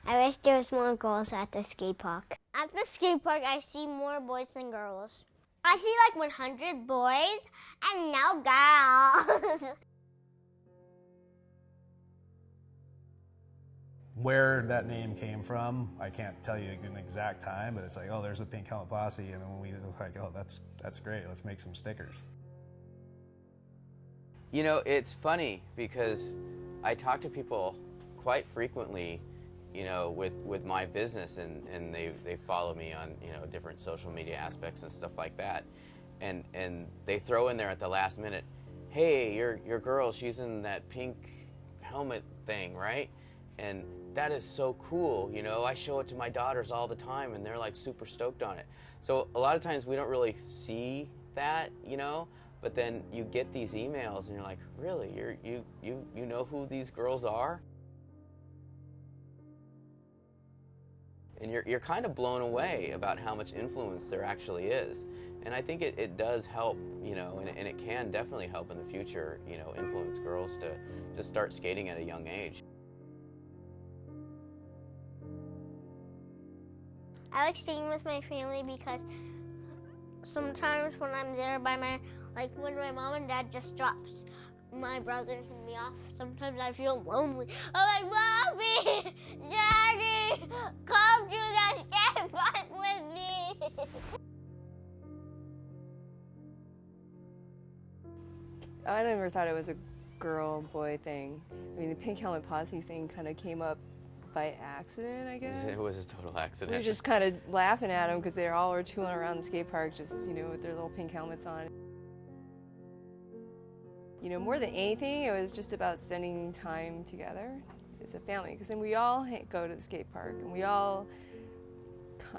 I wish there was more girls at the skate park. At the skate park, I see more boys than girls. I see like 100 boys and no girls. Where that name came from, I can't tell you an exact time, but it's like, oh, there's the Pink Helmet Posse, and then we were like, oh, that's great, let's make some stickers. You know, it's funny because I talk to people quite frequently, you know, with my business, and they follow me on, you know, different social media aspects and stuff like that, and they throw in there at the last minute, hey, your girl, she's in that pink helmet thing, right? And that is so cool, you know. I show it to my daughters all the time, and they're like super stoked on it. So a lot of times we don't really see that, you know, but then you get these emails, and you're like, really, you know who these girls are? And you're kind of blown away about how much influence there actually is. And I think it does help, you know, and it can definitely help in the future, you know, influence girls to start skating at a young age. I like staying with my family because sometimes when I'm there by when my mom and dad just drops my brothers and me off, sometimes I feel lonely. I'm like, Mommy, Daddy, come to the skate park with me. I never thought it was a girl-boy thing. I mean, the Pink Helmet Posse thing kind of came up by accident, I guess. It was a total accident. We were just kind of laughing at them because they all were tooling around the skate park, just, you know, with their little pink helmets on. You know, more than anything, it was just about spending time together as a family. Because then we all go to the skate park, and we all,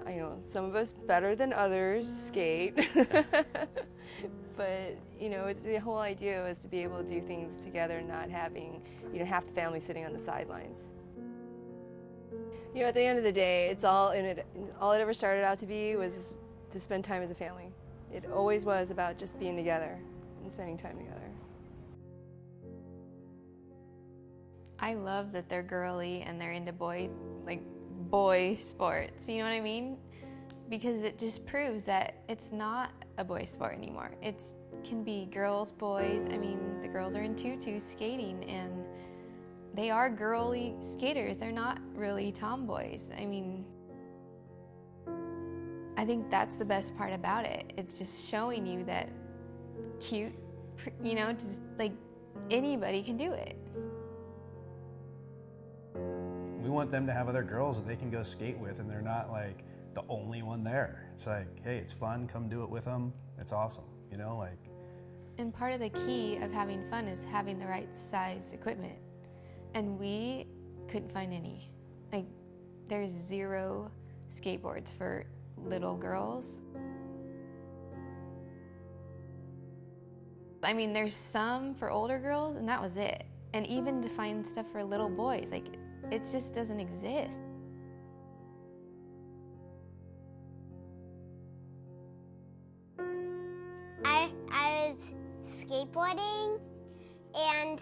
you know, some of us better than others skate. But, you know, the whole idea was to be able to do things together, not having, you know, half the family sitting on the sidelines. You know, at the end of the day, all it ever started out to be was to spend time as a family. It always was about just being together and spending time together. I love that they're girly and they're into boy sports, you know what I mean? Because it just proves that it's not a boy sport anymore. It can be girls, boys. I mean, the girls are in tutus skating, and they are girly skaters. They're not really tomboys. I mean, I think that's the best part about it. It's just showing you that cute, you know, just like anybody can do it. We want them to have other girls that they can go skate with, and they're not like the only one there. It's like, hey, it's fun, come do it with them. It's awesome, you know, like. And part of the key of having fun is having the right size equipment. And we couldn't find any. Like, there's 0 skateboards for little girls. I mean, there's some for older girls, and that was it. And even to find stuff for little boys, like, it just doesn't exist. I was skateboarding, and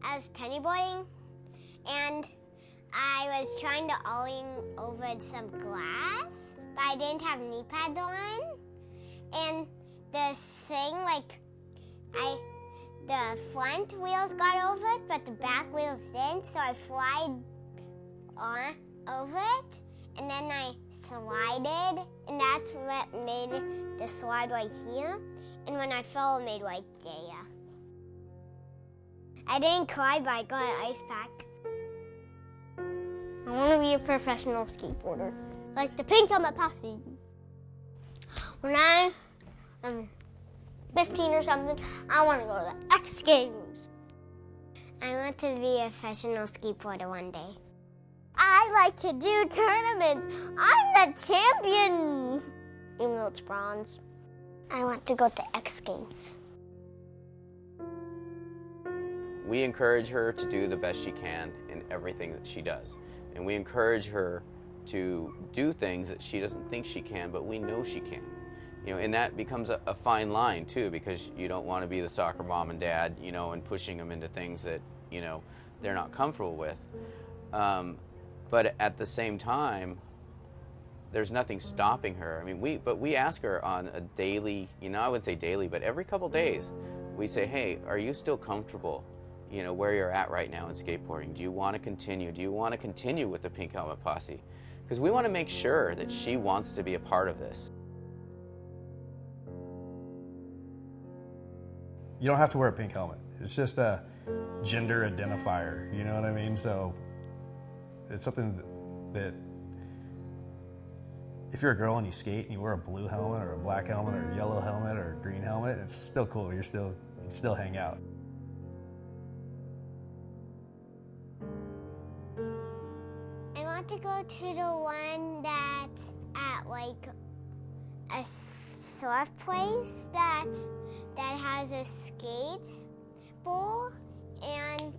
I was pennyboarding, and I was trying to ollie over some glass, but I didn't have knee pads on, and the thing, the front wheels got over it, but the back wheels didn't, so I flied on over it, and then I slided, and that's what made the slide right here, and when I fell, it made right there. I didn't cry, but I got an ice pack. I want to be a professional skateboarder, like the Pink Helmet Posse. When I'm 15 or something, I want to go to the X Games. I want to be a professional skateboarder one day. I like to do tournaments. I'm the champion, even though it's bronze. I want to go to X Games. We encourage her to do the best she can in everything that she does. And we encourage her to do things that she doesn't think she can, but we know she can. You know, and that becomes a fine line too, because you don't want to be the soccer mom and dad, you know, and pushing them into things that, you know, they're not comfortable with. But at the same time, there's nothing stopping her. I mean, we ask her on a daily, I wouldn't say daily, but every couple days, we say, hey, are you still comfortable, where you're at right now in skateboarding? Do you want to continue? Do you want to continue with the Pink Helmet Posse? Because we want to make sure that she wants to be a part of this. You don't have to wear a pink helmet. It's just a gender identifier, you know what I mean? So it's something that if you're a girl and you skate and you wear a blue helmet or a black helmet or a yellow helmet or a green helmet, it's still cool. You still hang out. I want to go to the one that's at like a surf place that has a skate bowl, and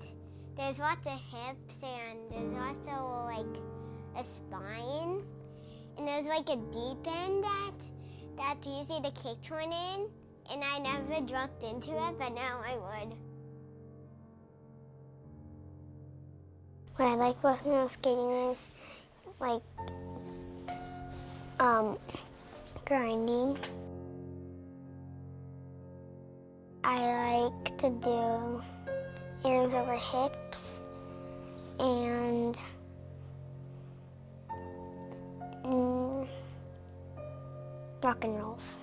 there's lots of hips, and there's also like a spine, and there's like a deep end that's easy to kick turn in, and I never dropped into it, but now I would. What I like about snow skating is like grinding. I like to do airs over hips and rock and rolls.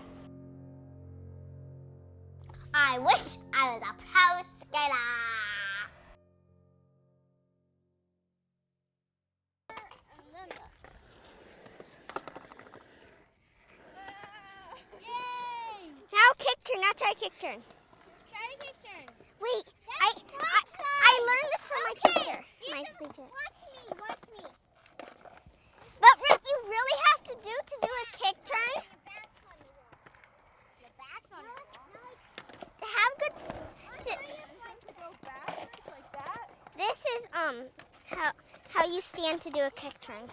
I wish I was a pro skater. Now kick turn, now try kick turn. Try to kick turn. Wait, I learned this from my teacher. Watch me. But what you really have to do a kick turn, to have good, this is how you stand to do a kick turn.